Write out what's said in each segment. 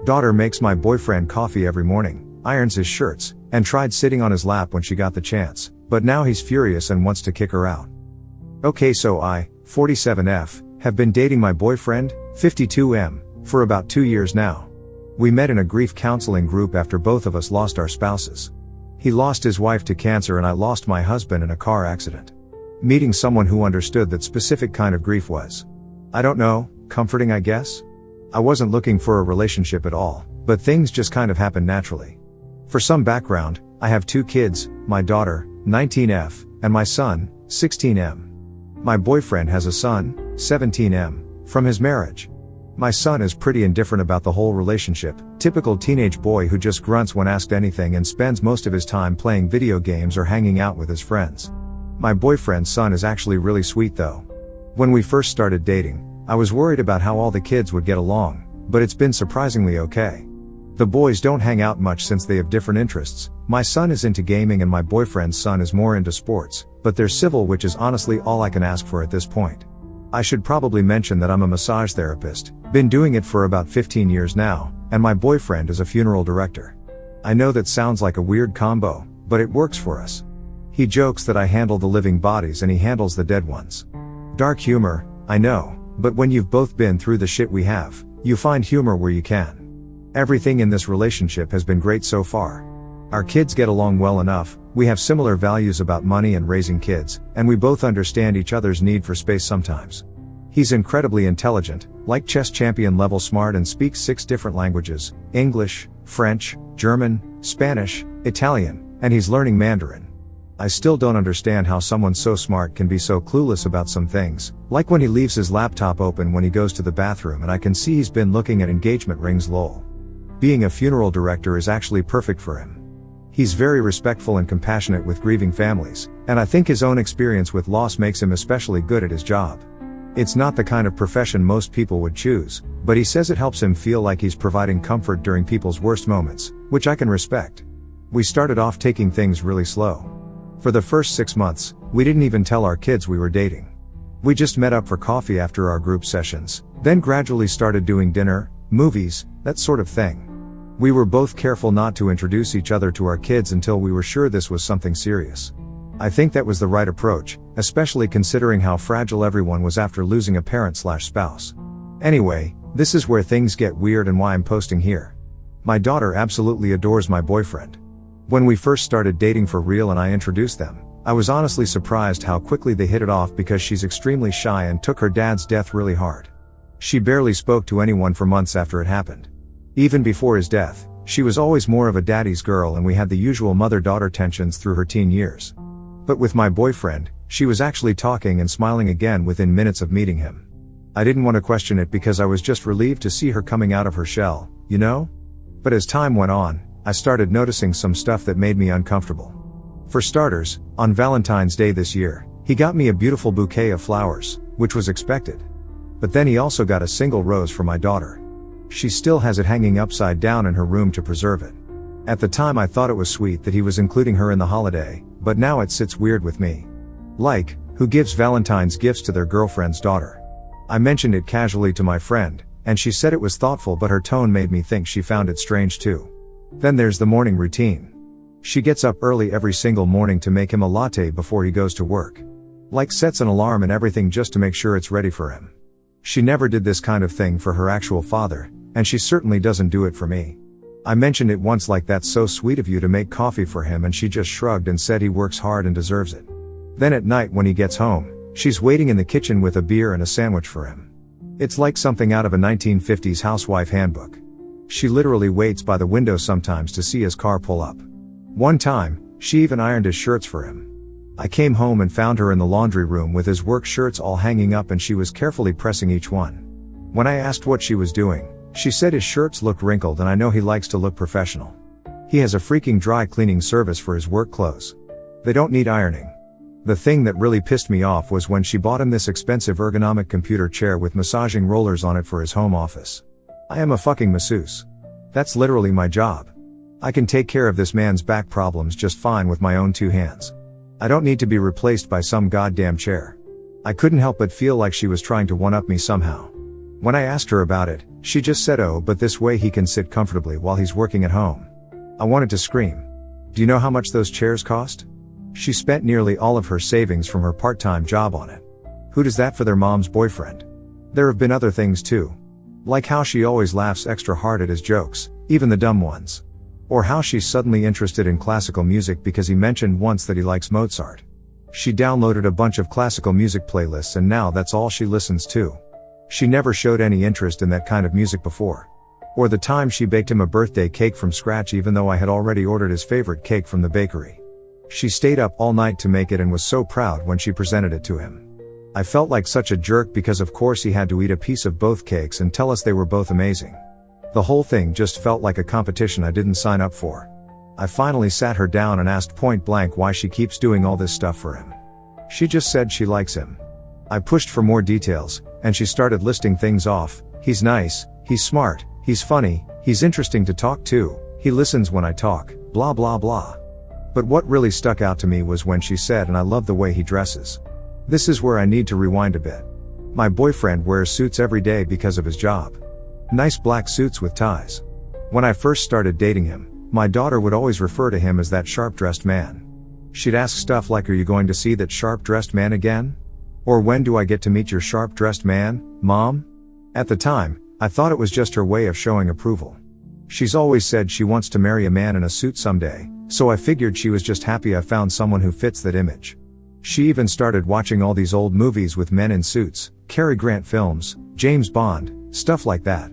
Daughter makes my boyfriend coffee every morning, irons his shirts, and tried sitting on his lap when she got the chance, but now he's furious and wants to kick her out. Okay, so I, 47F, have been dating my boyfriend, 52M, for about 2 years now. We met in a grief counseling group after both of us lost our spouses. He lost his wife to cancer and I lost my husband in a car accident. Meeting someone who understood that specific kind of grief was, I don't know, comforting I guess? I wasn't looking for a relationship at all, but things just kind of happened naturally. For some background, I have 2 kids, my daughter, 19F, and my son, 16M. My boyfriend has a son, 17M, from his marriage. My son is pretty indifferent about the whole relationship, typical teenage boy who just grunts when asked anything and spends most of his time playing video games or hanging out with his friends. My boyfriend's son is actually really sweet though. When we first started dating, I was worried about how all the kids would get along, but it's been surprisingly okay. The boys don't hang out much since they have different interests. My son is into gaming and my boyfriend's son is more into sports, but they're civil, which is honestly all I can ask for at this point. I should probably mention that I'm a massage therapist, been doing it for about 15 years now, and my boyfriend is a funeral director. I know that sounds like a weird combo, but it works for us. He jokes that I handle the living bodies and he handles the dead ones. Dark humor, I know, but when you've both been through the shit we have, you find humor where you can. Everything in this relationship has been great so far. Our kids get along well enough, we have similar values about money and raising kids, and we both understand each other's need for space sometimes. He's incredibly intelligent, like chess champion level smart, and speaks 6 different languages: English, French, German, Spanish, Italian, and he's learning Mandarin. I still don't understand how someone so smart can be so clueless about some things, like when he leaves his laptop open when he goes to the bathroom and I can see he's been looking at engagement rings lol. Being a funeral director is actually perfect for him. He's very respectful and compassionate with grieving families, and I think his own experience with loss makes him especially good at his job. It's not the kind of profession most people would choose, but he says it helps him feel like he's providing comfort during people's worst moments, which I can respect. We started off taking things really slow. For the first 6 months, we didn't even tell our kids we were dating. We just met up for coffee after our group sessions, then gradually started doing dinner, movies, that sort of thing. We were both careful not to introduce each other to our kids until we were sure this was something serious. I think that was the right approach, especially considering how fragile everyone was after losing a parent/spouse. Anyway, this is where things get weird and why I'm posting here. My daughter absolutely adores my boyfriend. When we first started dating for real and I introduced them, I was honestly surprised how quickly they hit it off because she's extremely shy and took her dad's death really hard. She barely spoke to anyone for months after it happened. Even before his death, she was always more of a daddy's girl and we had the usual mother-daughter tensions through her teen years. But with my boyfriend, she was actually talking and smiling again within minutes of meeting him. I didn't want to question it because I was just relieved to see her coming out of her shell, you know? But as time went on, I started noticing some stuff that made me uncomfortable. For starters, on Valentine's Day this year, he got me a beautiful bouquet of flowers, which was expected. But then he also got a single rose for my daughter. She still has it hanging upside down in her room to preserve it. At the time I thought it was sweet that he was including her in the holiday, but now it sits weird with me. Like, who gives Valentine's gifts to their girlfriend's daughter? I mentioned it casually to my friend, and she said it was thoughtful, but her tone made me think she found it strange too. Then there's the morning routine. She gets up early every single morning to make him a latte before he goes to work. Like sets an alarm and everything just to make sure it's ready for him. She never did this kind of thing for her actual father, and she certainly doesn't do it for me. I mentioned it once, like, that's so sweet of you to make coffee for him, and she just shrugged and said he works hard and deserves it. Then at night when he gets home, she's waiting in the kitchen with a beer and a sandwich for him. It's like something out of a 1950s housewife handbook. She literally waits by the window sometimes to see his car pull up. One time, she even ironed his shirts for him. I came home and found her in the laundry room with his work shirts all hanging up, and she was carefully pressing each one. When I asked what she was doing, she said his shirts looked wrinkled and I know he likes to look professional. He has a freaking dry cleaning service for his work clothes. They don't need ironing. The thing that really pissed me off was when she bought him this expensive ergonomic computer chair with massaging rollers on it for his home office. I am a fucking masseuse. That's literally my job. I can take care of this man's back problems just fine with my own 2 hands. I don't need to be replaced by some goddamn chair. I couldn't help but feel like she was trying to one-up me somehow. When I asked her about it, she just said, "Oh, but this way he can sit comfortably while he's working at home." I wanted to scream. Do you know how much those chairs cost? She spent nearly all of her savings from her part-time job on it. Who does that for their mom's boyfriend? There have been other things too. Like how she always laughs extra hard at his jokes, even the dumb ones. Or how she's suddenly interested in classical music because he mentioned once that he likes Mozart. She downloaded a bunch of classical music playlists and now that's all she listens to. She never showed any interest in that kind of music before. Or the time she baked him a birthday cake from scratch even though I had already ordered his favorite cake from the bakery. She stayed up all night to make it and was so proud when she presented it to him. I felt like such a jerk because of course he had to eat a piece of both cakes and tell us they were both amazing. The whole thing just felt like a competition I didn't sign up for. I finally sat her down and asked point blank why she keeps doing all this stuff for him. She just said she likes him. I pushed for more details, and she started listing things off. He's nice, he's smart, he's funny, he's interesting to talk to, he listens when I talk, blah blah blah. But what really stuck out to me was when she said, "And I love the way he dresses." This is where I need to rewind a bit. My boyfriend wears suits every day because of his job. Nice black suits with ties. When I first started dating him, my daughter would always refer to him as that sharp-dressed man. She'd ask stuff like, "Are you going to see that sharp-dressed man again?" Or, "When do I get to meet your sharp-dressed man, Mom?" At the time, I thought it was just her way of showing approval. She's always said she wants to marry a man in a suit someday, so I figured she was just happy I found someone who fits that image. She even started watching all these old movies with men in suits, Cary Grant films, James Bond, stuff like that.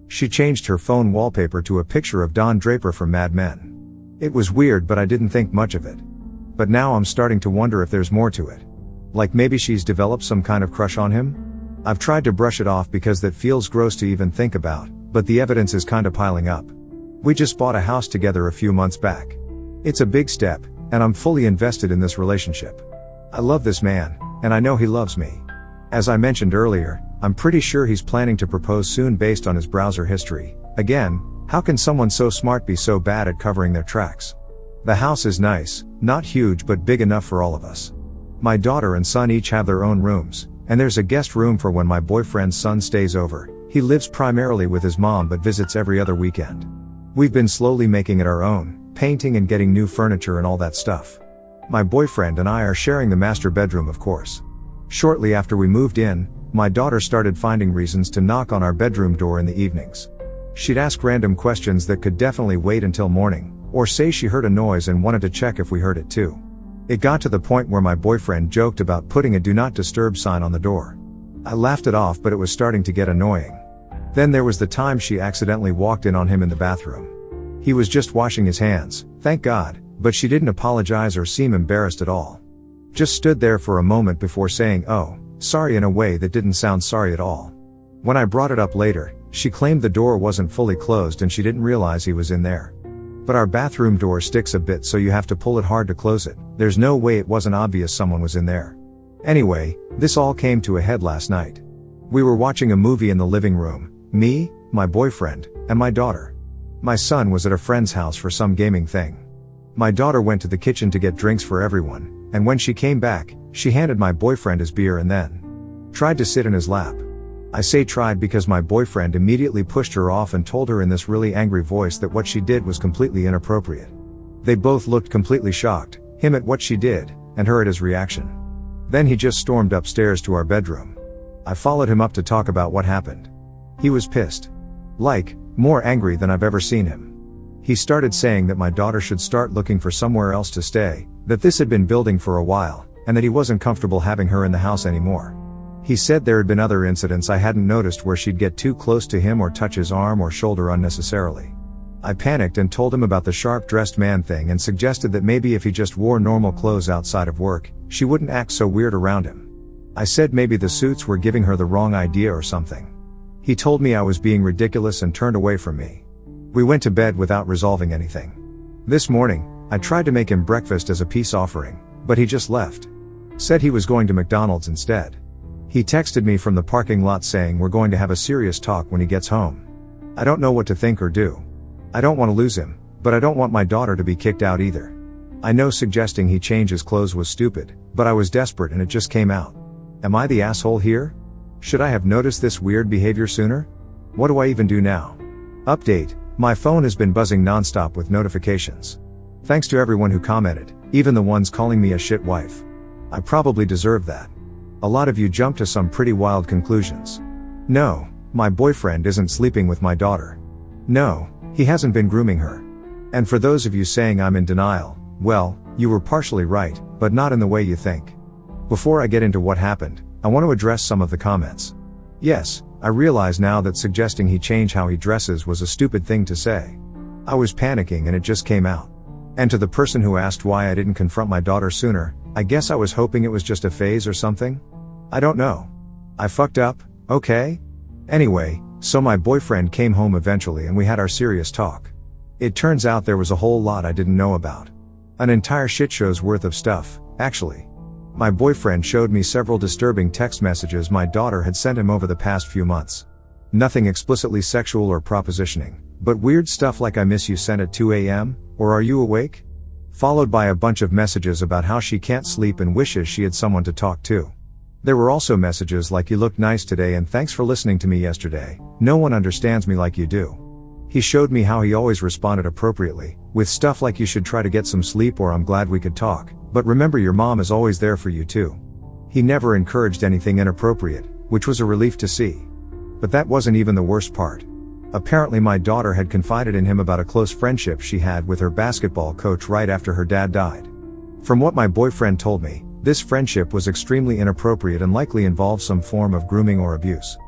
She changed her phone wallpaper to a picture of Don Draper from Mad Men. It was weird, but I didn't think much of it. But now I'm starting to wonder if there's more to it. Like maybe she's developed some kind of crush on him? I've tried to brush it off because that feels gross to even think about, but the evidence is kinda piling up. We just bought a house together a few months back. It's a big step, and I'm fully invested in this relationship. I love this man, and I know he loves me. As I mentioned earlier, I'm pretty sure he's planning to propose soon based on his browser history. Again, how can someone so smart be so bad at covering their tracks? The house is nice, not huge but big enough for all of us. My daughter and son each have their own rooms, and there's a guest room for when my boyfriend's son stays over. He lives primarily with his mom but visits every other weekend. We've been slowly making it our own, painting and getting new furniture and all that stuff. My boyfriend and I are sharing the master bedroom, of course. Shortly after we moved in, my daughter started finding reasons to knock on our bedroom door in the evenings. She'd ask random questions that could definitely wait until morning, or say she heard a noise and wanted to check if we heard it too. It got to the point where my boyfriend joked about putting a "do not disturb" sign on the door. I laughed it off, but it was starting to get annoying. Then there was the time she accidentally walked in on him in the bathroom. He was just washing his hands, thank God, but she didn't apologize or seem embarrassed at all. Just stood there for a moment before saying, "Oh, sorry," in a way that didn't sound sorry at all. When I brought it up later, she claimed the door wasn't fully closed and she didn't realize he was in there. But our bathroom door sticks a bit, so you have to pull it hard to close it. There's no way it wasn't obvious someone was in there. Anyway, this all came to a head last night. We were watching a movie in the living room, me, my boyfriend, and my daughter. My son was at a friend's house for some gaming thing. My daughter went to the kitchen to get drinks for everyone, and when she came back, she handed my boyfriend his beer and then tried to sit in his lap. I say tried because my boyfriend immediately pushed her off and told her in this really angry voice that what she did was completely inappropriate. They both looked completely shocked, him at what she did, and her at his reaction. Then he just stormed upstairs to our bedroom. I followed him up to talk about what happened. He was pissed. Like, more angry than I've ever seen him. He started saying that my daughter should start looking for somewhere else to stay, that this had been building for a while, and that he wasn't comfortable having her in the house anymore. He said there had been other incidents I hadn't noticed where she'd get too close to him or touch his arm or shoulder unnecessarily. I panicked and told him about the sharp-dressed man thing and suggested that maybe if he just wore normal clothes outside of work, she wouldn't act so weird around him. I said maybe the suits were giving her the wrong idea or something. He told me I was being ridiculous and turned away from me. We went to bed without resolving anything. This morning, I tried to make him breakfast as a peace offering, but he just left. Said he was going to McDonald's instead. He texted me from the parking lot saying we're going to have a serious talk when he gets home. I don't know what to think or do. I don't want to lose him, but I don't want my daughter to be kicked out either. I know suggesting he change his clothes was stupid, but I was desperate and it just came out. Am I the asshole here? Should I have noticed this weird behavior sooner? What do I even do now? Update, my phone has been buzzing nonstop with notifications. Thanks to everyone who commented, even the ones calling me a shit wife. I probably deserve that. A lot of you jumped to some pretty wild conclusions. No, my boyfriend isn't sleeping with my daughter. No, he hasn't been grooming her. And for those of you saying I'm in denial, well, you were partially right, but not in the way you think. Before I get into what happened, I want to address some of the comments. Yes, I realize now that suggesting he change how he dresses was a stupid thing to say. I was panicking and it just came out. And to the person who asked why I didn't confront my daughter sooner, I guess I was hoping it was just a phase or something? I don't know. I fucked up, okay? Anyway, so my boyfriend came home eventually and we had our serious talk. It turns out there was a whole lot I didn't know about. An entire shit show's worth of stuff, actually. My boyfriend showed me several disturbing text messages my daughter had sent him over the past few months. Nothing explicitly sexual or propositioning, but weird stuff like "I miss you" sent at 2 a.m., or "Are you awake?" Followed by a bunch of messages about how she can't sleep and wishes she had someone to talk to. There were also messages like "You looked nice today and thanks for listening to me yesterday, no one understands me like you do." He showed me how he always responded appropriately, with stuff like "You should try to get some sleep" or "I'm glad we could talk, but remember your mom is always there for you too." He never encouraged anything inappropriate, which was a relief to see. But that wasn't even the worst part. Apparently my daughter had confided in him about a close friendship she had with her basketball coach right after her dad died. From what my boyfriend told me, this friendship was extremely inappropriate and likely involved some form of grooming or abuse.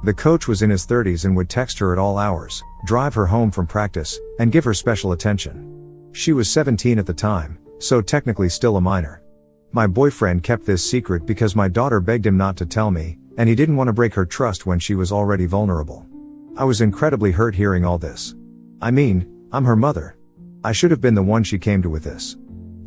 The coach was in his 30s and would text her at all hours, drive her home from practice, and give her special attention. She was 17 at the time, so technically still a minor. My boyfriend kept this secret because my daughter begged him not to tell me, and he didn't want to break her trust when she was already vulnerable. I was incredibly hurt hearing all this. I mean, I'm her mother. I should have been the one she came to with this.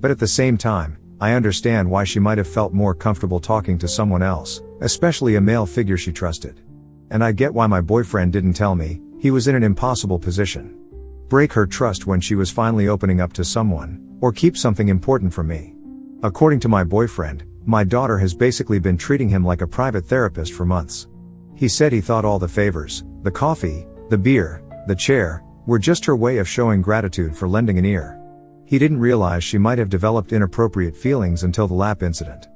But at the same time, I understand why she might have felt more comfortable talking to someone else, especially a male figure she trusted. And I get why my boyfriend didn't tell me, he was in an impossible position. Break her trust when she was finally opening up to someone, or keep something important from me. According to my boyfriend, my daughter has basically been treating him like a private therapist for months. He said he thought all the favors, the coffee, the beer, the chair, were just her way of showing gratitude for lending an ear. He didn't realize she might have developed inappropriate feelings until the lap incident.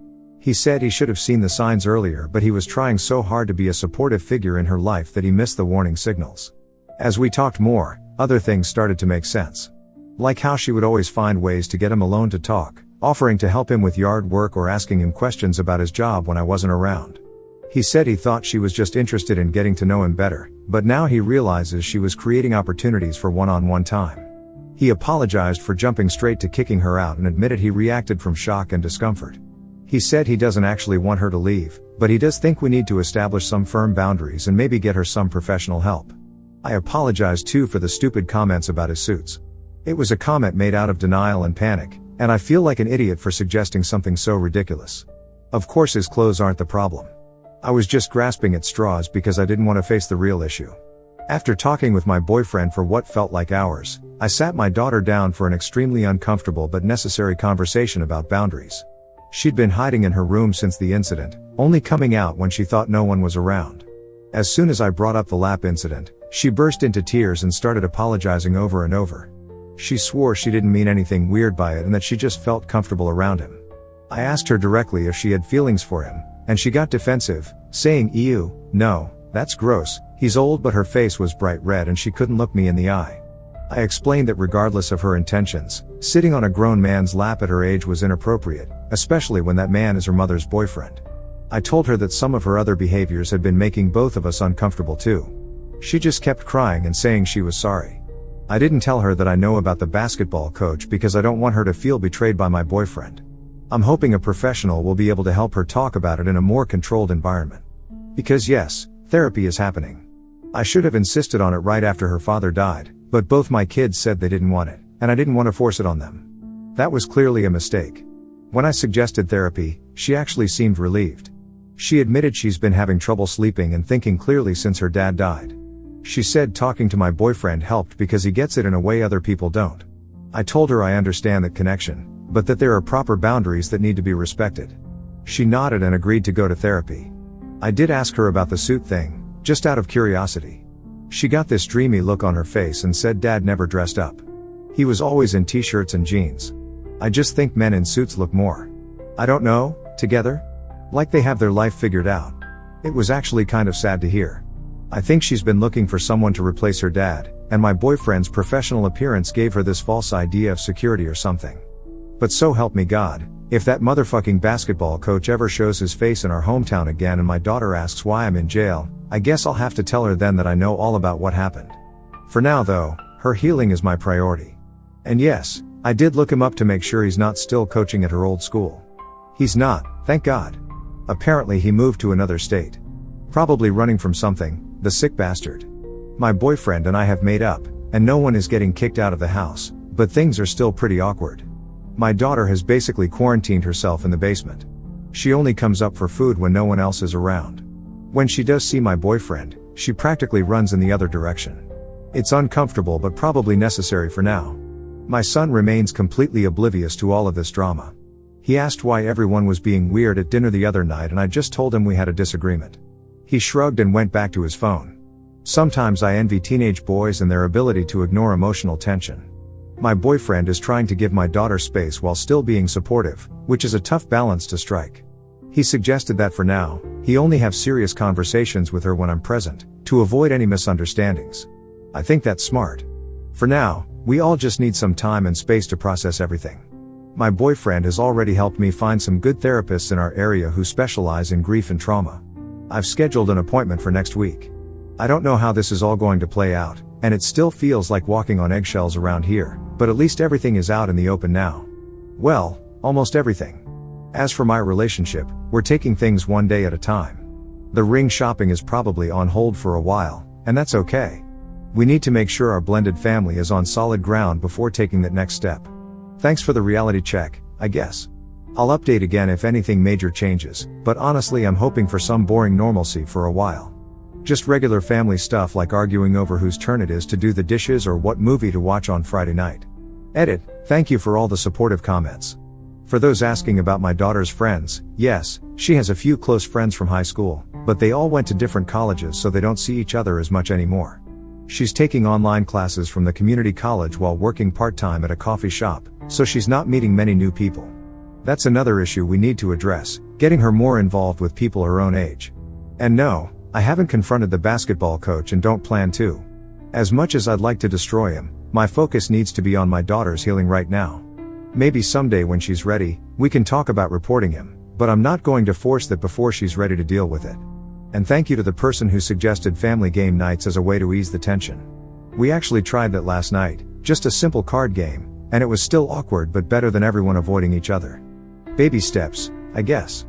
He said he should have seen the signs earlier, but he was trying so hard to be a supportive figure in her life that he missed the warning signals. As we talked more, other things started to make sense. Like how she would always find ways to get him alone to talk, offering to help him with yard work or asking him questions about his job when I wasn't around. He said he thought she was just interested in getting to know him better, but now he realizes she was creating opportunities for one-on-one time. He apologized for jumping straight to kicking her out and admitted he reacted from shock and discomfort. He said he doesn't actually want her to leave, but he does think we need to establish some firm boundaries and maybe get her some professional help. I apologized too for the stupid comments about his suits. It was a comment made out of denial and panic, and I feel like an idiot for suggesting something so ridiculous. Of course his clothes aren't the problem. I was just grasping at straws because I didn't want to face the real issue. After talking with my boyfriend for what felt like hours, I sat my daughter down for an extremely uncomfortable but necessary conversation about boundaries. She'd been hiding in her room since the incident, only coming out when she thought no one was around. As soon as I brought up the lap incident, she burst into tears and started apologizing over and over. She swore she didn't mean anything weird by it and that she just felt comfortable around him. I asked her directly if she had feelings for him, and she got defensive, saying, "Ew, no, that's gross, he's old," but her face was bright red and she couldn't look me in the eye. I explained that regardless of her intentions, sitting on a grown man's lap at her age was inappropriate, especially when that man is her mother's boyfriend. I told her that some of her other behaviors had been making both of us uncomfortable too. She just kept crying and saying she was sorry. I didn't tell her that I know about the basketball coach because I don't want her to feel betrayed by my boyfriend. I'm hoping a professional will be able to help her talk about it in a more controlled environment. Because yes, therapy is happening. I should have insisted on it right after her father died, but both my kids said they didn't want it, and I didn't want to force it on them. That was clearly a mistake. When I suggested therapy, she actually seemed relieved. She admitted she's been having trouble sleeping and thinking clearly since her dad died. She said talking to my boyfriend helped because he gets it in a way other people don't. I told her I understand that connection, but that there are proper boundaries that need to be respected. She nodded and agreed to go to therapy. I did ask her about the suit thing, just out of curiosity. She got this dreamy look on her face and said Dad never dressed up. He was always in t-shirts and jeans. I just think men in suits look more, I don't know, together? Like they have their life figured out. It was actually kind of sad to hear. I think she's been looking for someone to replace her dad, and my boyfriend's professional appearance gave her this false idea of security or something. But so help me God, if that motherfucking basketball coach ever shows his face in our hometown again and my daughter asks why I'm in jail, I guess I'll have to tell her then that I know all about what happened. For now though, her healing is my priority. And yes, I did look him up to make sure he's not still coaching at her old school. He's not, thank God. Apparently he moved to another state. Probably running from something, the sick bastard. My boyfriend and I have made up, and no one is getting kicked out of the house, but things are still pretty awkward. My daughter has basically quarantined herself in the basement. She only comes up for food when no one else is around. When she does see my boyfriend, she practically runs in the other direction. It's uncomfortable but probably necessary for now. My son remains completely oblivious to all of this drama. He asked why everyone was being weird at dinner the other night and I just told him we had a disagreement. He shrugged and went back to his phone. Sometimes I envy teenage boys and their ability to ignore emotional tension. My boyfriend is trying to give my daughter space while still being supportive, which is a tough balance to strike. He suggested that for now, he only have serious conversations with her when I'm present, to avoid any misunderstandings. I think that's smart. For now, we all just need some time and space to process everything. My boyfriend has already helped me find some good therapists in our area who specialize in grief and trauma. I've scheduled an appointment for next week. I don't know how this is all going to play out, and it still feels like walking on eggshells around here, but at least everything is out in the open now. Well, almost everything. As for my relationship, we're taking things one day at a time. The ring shopping is probably on hold for a while, and that's okay. We need to make sure our blended family is on solid ground before taking that next step. Thanks for the reality check, I guess. I'll update again if anything major changes, but honestly I'm hoping for some boring normalcy for a while. Just regular family stuff like arguing over whose turn it is to do the dishes or what movie to watch on Friday night. Edit, thank you for all the supportive comments. For those asking about my daughter's friends, yes, she has a few close friends from high school, but they all went to different colleges so they don't see each other as much anymore. She's taking online classes from the community college while working part-time at a coffee shop, so she's not meeting many new people. That's another issue we need to address, getting her more involved with people her own age. And no, I haven't confronted the basketball coach and don't plan to. As much as I'd like to destroy him, my focus needs to be on my daughter's healing right now. Maybe someday when she's ready, we can talk about reporting him, but I'm not going to force that before she's ready to deal with it. And thank you to the person who suggested family game nights as a way to ease the tension. We actually tried that last night, just a simple card game, and it was still awkward but better than everyone avoiding each other. Baby steps, I guess.